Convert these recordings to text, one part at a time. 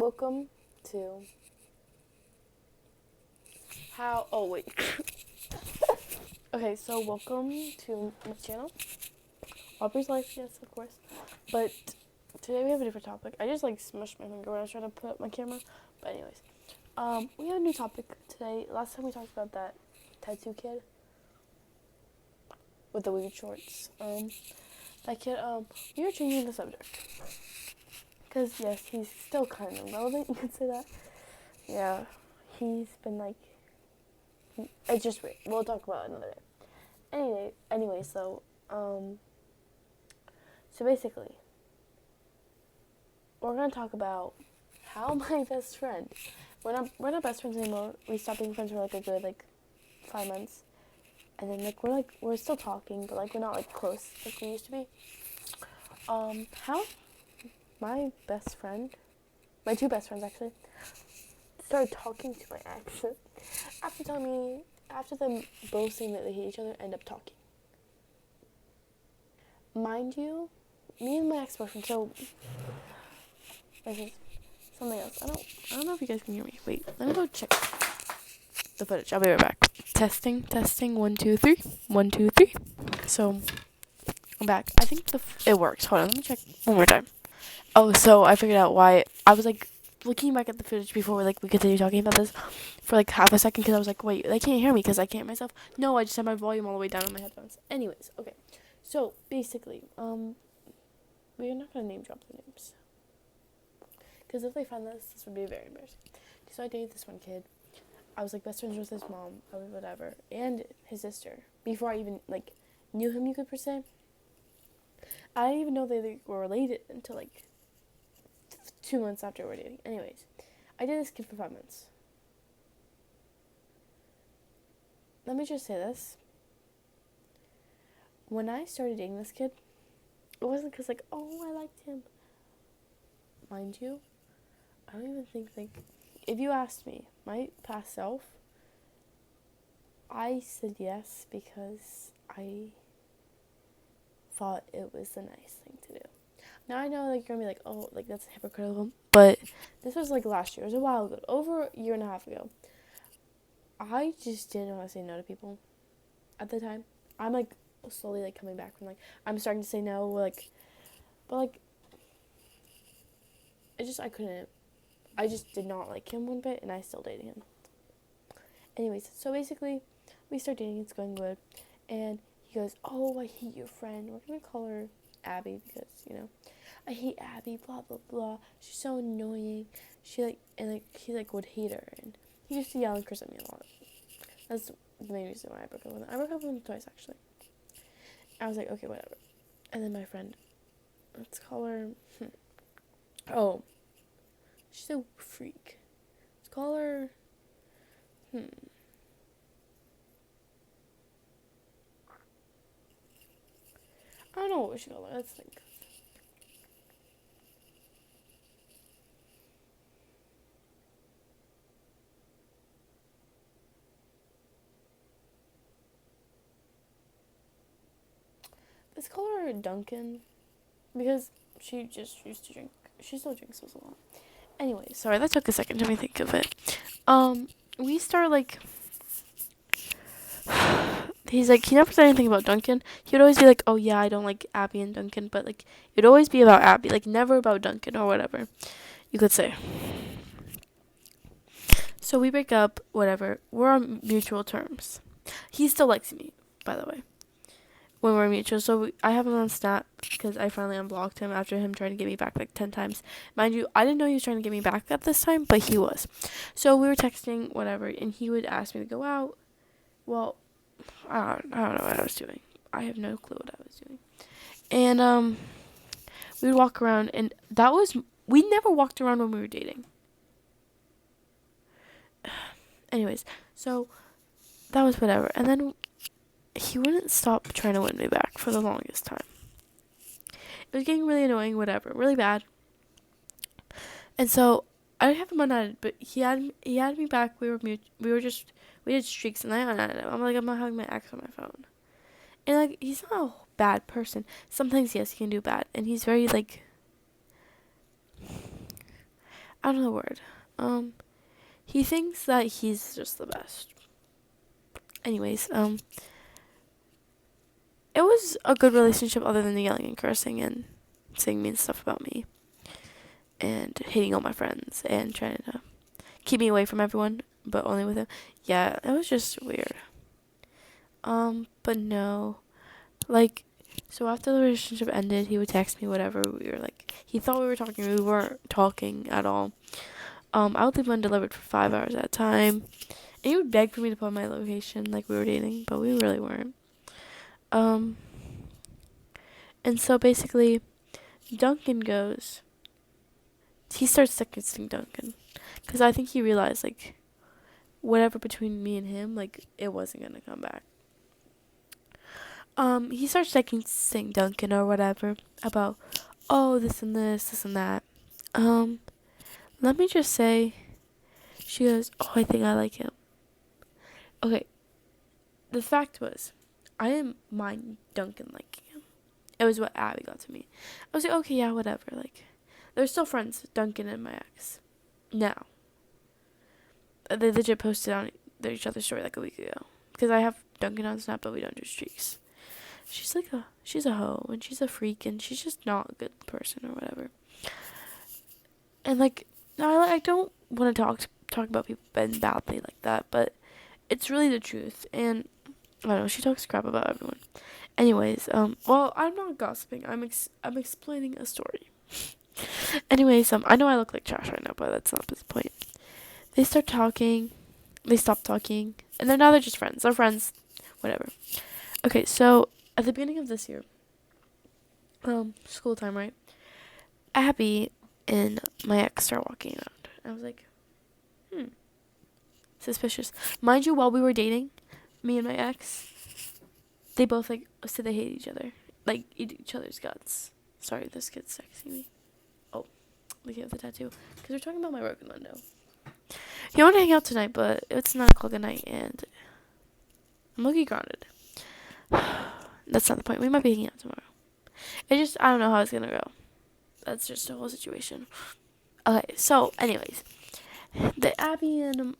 welcome to how. Oh, wait. Okay, so welcome to my channel. Aubrey's Life, yes, of course. But today we have a different topic. I just smushed my finger when I was trying to put up my camera. But, anyways, we have a new topic today. Last time we talked about that tattoo kid with the weird shorts. That kid, we are changing the subject. Because, yes, he's still kind of relevant, you could say that. Yeah, he's been it's just weird. We'll talk about it another day. Anyway, so basically, we're gonna talk about how my best friend. We're not best friends anymore. We stopped being friends for a good 5 months, and then we're still talking, but we're not close like we used to be. How my best friend, my two best friends actually, started talking to my ex after them both saying that they hate each other, end up talking. Mind you, me and my ex-boyfriend, so this is something else. I don't know if you guys can hear me. Wait, let me go check the footage. I'll be right back. Testing, 1, 2, 3. 1, 2, 3. So, I'm back. I think it works. Hold on, let me check one more time. Oh, so I figured out why. I was looking back at the footage before we continue talking about this for half a second, because I was wait, they can't hear me because I can't hear myself. No, I just had my volume all the way down on my headphones. Anyways, okay. So basically, we're not gonna name drop the names, because if they find this would be very embarrassing. So I dated this one kid. I was best friends with his mom, whatever, and his sister before I even knew him. You could per se. I didn't even know they were related until 2 months after we were dating. Anyways, I dated this kid for 5 months. Let me just say this. When I started dating this kid, it wasn't because oh, I liked him. Mind you, I don't even think if you asked me, my past self, I said yes because I thought it was the nice thing to do. Now I know you're gonna be oh, that's hypocritical, but this was last year. It was a while ago, over a year and a half ago. I just didn't want to say no to people at the time. I'm slowly coming back from I'm starting to say no, but I couldn't. I just did not like him one bit, and I still dated him. Anyways, so basically, we start dating. It's going good, and he goes, "Oh, I hate your friend. We're gonna call her Abby because I hate Abby. Blah blah blah. She's so annoying. She he would hate her, and he used to yell and curse at me a lot. That's the main reason why I broke up with him. I broke up with him twice actually. I was okay, whatever. And then my friend, let's call her. Oh, she's a freak. Let's call her. I don't know what we should call her. Let's think. Let's call her Duncan, because she just used to drink. She still drinks a lot. Anyway, sorry, that took a second to me think of it. We start he's he never said anything about Duncan. He would always be oh yeah, I don't like Abby and Duncan, but it'd always be about Abby, never about Duncan or whatever, you could say. So we break up, whatever. We're on mutual terms. He still likes me, by the way, when we're mutual. So I have him on Snap because I finally unblocked him after him trying to get me back 10 times. Mind you, I didn't know he was trying to get me back at this time, but he was. So we were texting, whatever, and he would ask me to go out. Well, I don't know what I was doing. I have no clue what I was doing. And we would walk around, and we never walked around when we were dating. Anyways, so that was whatever. And then he wouldn't stop trying to win me back for the longest time. It was getting really annoying, whatever, really bad. And so I didn't have him unadded, but he had me back. We did streaks, and I unadded him. I'm not having my ex on my phone. And he's not a bad person. Sometimes yes, he can do bad, and he's very I I don't know the word. He thinks that he's just the best. Anyways, it was a good relationship other than the yelling and cursing and saying mean stuff about me and hating all my friends and trying to keep me away from everyone, but only with him. Yeah, it was just weird. But no, like, so after the relationship ended, he would text me whatever. We were like, he thought we were talking. We weren't talking at all. I would leave undelivered for 5 hours at a time. And he would beg for me to put my location, like we were dating, but we really weren't. And so basically, Duncan goes. He starts texting Duncan, because I think he realized, like, whatever between me and him, like, it wasn't gonna come back. He starts texting Duncan or whatever about, oh, this and this, this and that. Let me just say, she goes, oh, I think I like him. Okay, the fact was, I didn't mind Duncan liking him. It was what Abby got to me. I was like, okay, yeah, whatever. Like, they're still friends, Duncan and my ex. Now, they legit posted on each other's story like a week ago. Because I have Duncan on Snap, but we don't do streaks. She's a hoe, and she's a freak, and she's just not a good person or whatever. And, like, I don't want to talk about people badly like that, but it's really the truth. And I don't know, she talks crap about everyone. Anyways, well, I'm not gossiping. I'm explaining a story. Anyways, I know I look like trash right now, but that's not the point. They start talking, they stop talking, and then now they're just friends. They're friends, whatever. Okay, so at the beginning of this year, school time, right? Abby and my ex start walking around. I was like, suspicious. Mind you, while we were dating, me and my ex, they both, like, said they hate each other. Like, eat each other's guts. Sorry, this kid's texting me. Oh, looking at the tattoo. Because we're talking about my broken window. He wanted to hang out tonight, but it's 9 o'clock at night, and I'm looking grounded. That's not the point. We might be hanging out tomorrow. I don't know how it's going to go. That's just a whole situation. Okay, so, anyways. The Abby and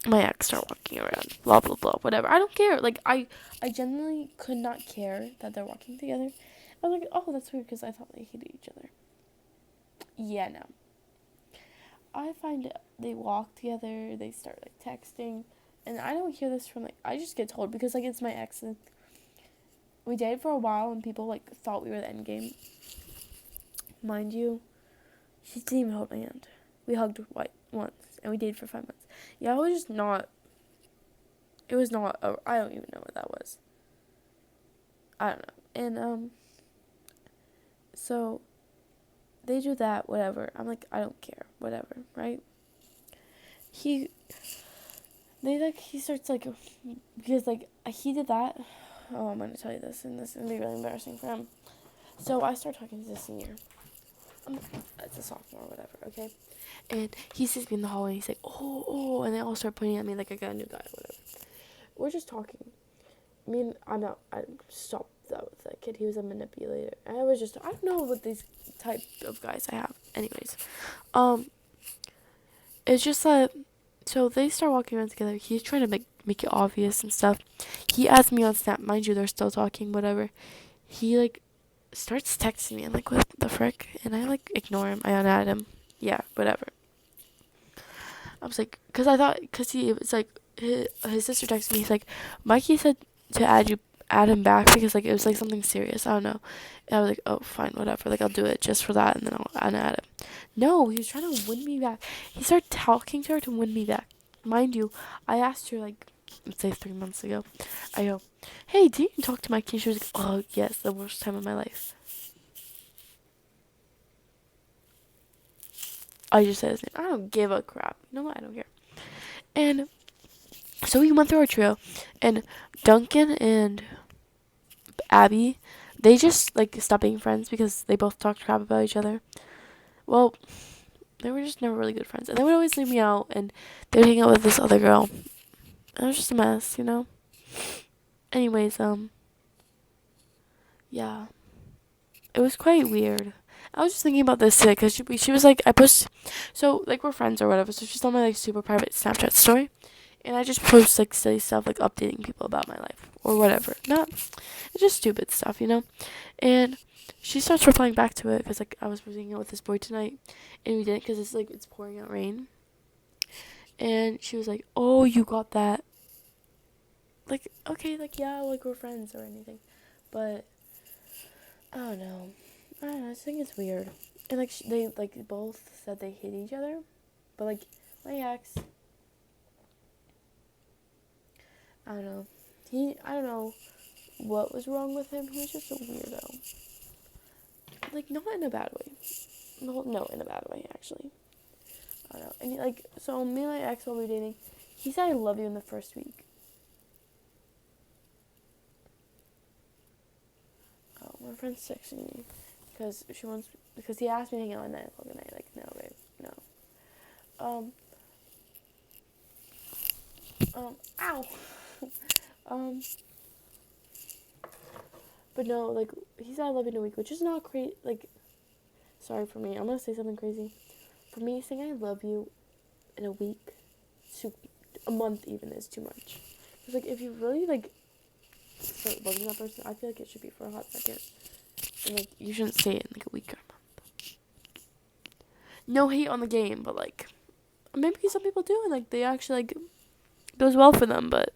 my ex start walking around, blah blah blah, whatever. I don't care. Like, I genuinely could not care that they're walking together. I was like, oh, that's weird, because I thought they hated each other. Yeah, no. I find they walk together, they start, like, texting, and I don't hear this from, like, I just get told, because, like, it's my ex, and we dated for a while, and people, like, thought we were the end game. Mind you, she didn't even hold my hand. We hugged once, and we dated for 5 months. Yeah, it was just not, I don't even know what that was. I don't know. And, so, they do that, whatever. I'm like, I don't care, whatever, right? He starts, like, because, like, he did that. Oh, I'm going to tell you this, and this is going to be really embarrassing for him. So, I start talking to the senior. It's a sophomore or whatever, okay? And he sees me in the hallway, and he's like, oh, and they all start pointing at me like I got a new guy or whatever. We're just talking. I stopped that with that kid. He was a manipulator. I don't know what these type of guys I have. Anyways, it's just that, so they start walking around together. He's trying to make it obvious and stuff. He asked me on Snap, mind you, they're still talking, whatever. He, like, starts texting me. I'm like, what the frick? And I, like, ignore him. I unadd him. Yeah, whatever. I was like, because he was like, his sister texted me. He's like, Mikey said to add him back, because, like, it was, like, something serious. I don't know. And I was like, oh, fine, whatever. Like, I'll do it just for that, and then I'll unadd him. No, he was trying to win me back. He started talking to her to win me back. Mind you, I asked her, like, let's say 3 months ago. I go, hey, did you talk to Mikey? And she was like, oh, yes, the worst time of my life. I just said his name. I don't give a crap. You know what? I don't care. And so we went through our trio, and Duncan and Abby, they just, like, stopped being friends because they both talked crap about each other. Well, they were just never really good friends. And they would always leave me out, and they would hang out with this other girl. It was just a mess, you know? Anyways, yeah. It was quite weird. I was just thinking about this today because she was like, I post, so like we're friends or whatever. So she's on my like super private Snapchat story, and I just post like silly stuff like updating people about my life or whatever. Not, it's just stupid stuff, you know. And she starts replying back to it because like I was hanging out with this boy tonight, and we didn't because it's like it's pouring out rain. And she was like, "Oh, you got that." Like, okay, like yeah, like we're friends or anything, but I don't know. I don't know. I just think it's weird. And like they like both said they hate each other, but like my ex, I don't know. I don't know what was wrong with him. He was just a weirdo. Like not in a bad way. No, in a bad way actually. I don't know. And like so, me and my ex while we were dating, he said I love you in the first week. Oh, my friend's texting me because he asked me to hang out at 9 o'clock at night. Like no, babe, no. Um, ow. um, but no, like he said I love you in a week, which is not crazy. Like, sorry for me. I'm gonna say something crazy. For me, saying I love you in a week, a month even is too much. Cause like if you really like start loving that person, I feel like it should be for a hot second, and like you shouldn't say it in like a week or a month. No hate on the game, but like maybe some people do, and like they actually like goes well for them. But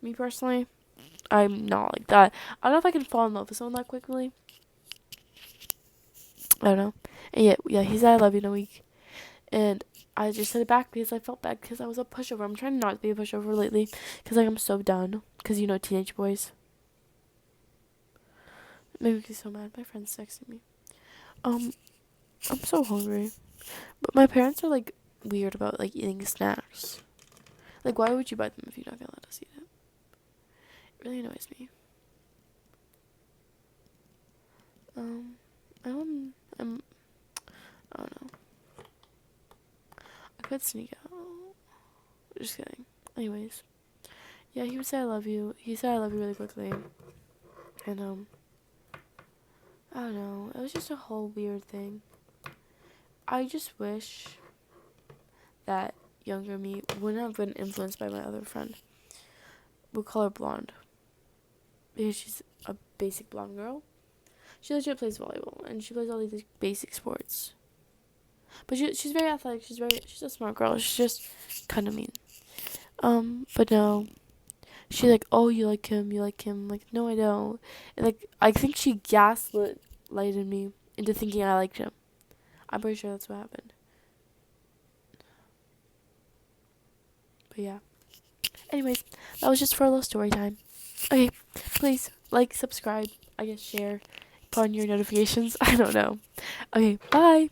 me personally, I'm not like that. I don't know if I can fall in love with someone that quickly. I don't know. And yeah, he said I love you in a week, and I just said it back because I felt bad because I was a pushover. I'm trying not to be a pushover lately because like I'm so done. Because you know teenage boys. Maybe he's so mad. My friend's texting me. I'm so hungry, but my parents are like weird about like eating snacks. Like, why would you buy them if you're not gonna let us eat it? It really annoys me. Um, I'm, I don't know. I could sneak out. Just kidding. Anyways, yeah, he would say I love you. He said I love you really quickly, and I don't know. It was just a whole weird thing. I just wish that younger me wouldn't have been influenced by my other friend. We'll call her Blonde because she's a basic blonde girl. She legit plays volleyball and she plays all these basic sports. But she's very athletic. She's a smart girl. She's just kind of mean. But no, she's like, oh, you like him. Like, no, I don't. And like, I think she gaslighted me into thinking I liked him. I'm pretty sure that's what happened. But yeah. Anyways, that was just for a little story time. Okay, please like, subscribe, I guess share, put on your notifications. I don't know. Okay, bye.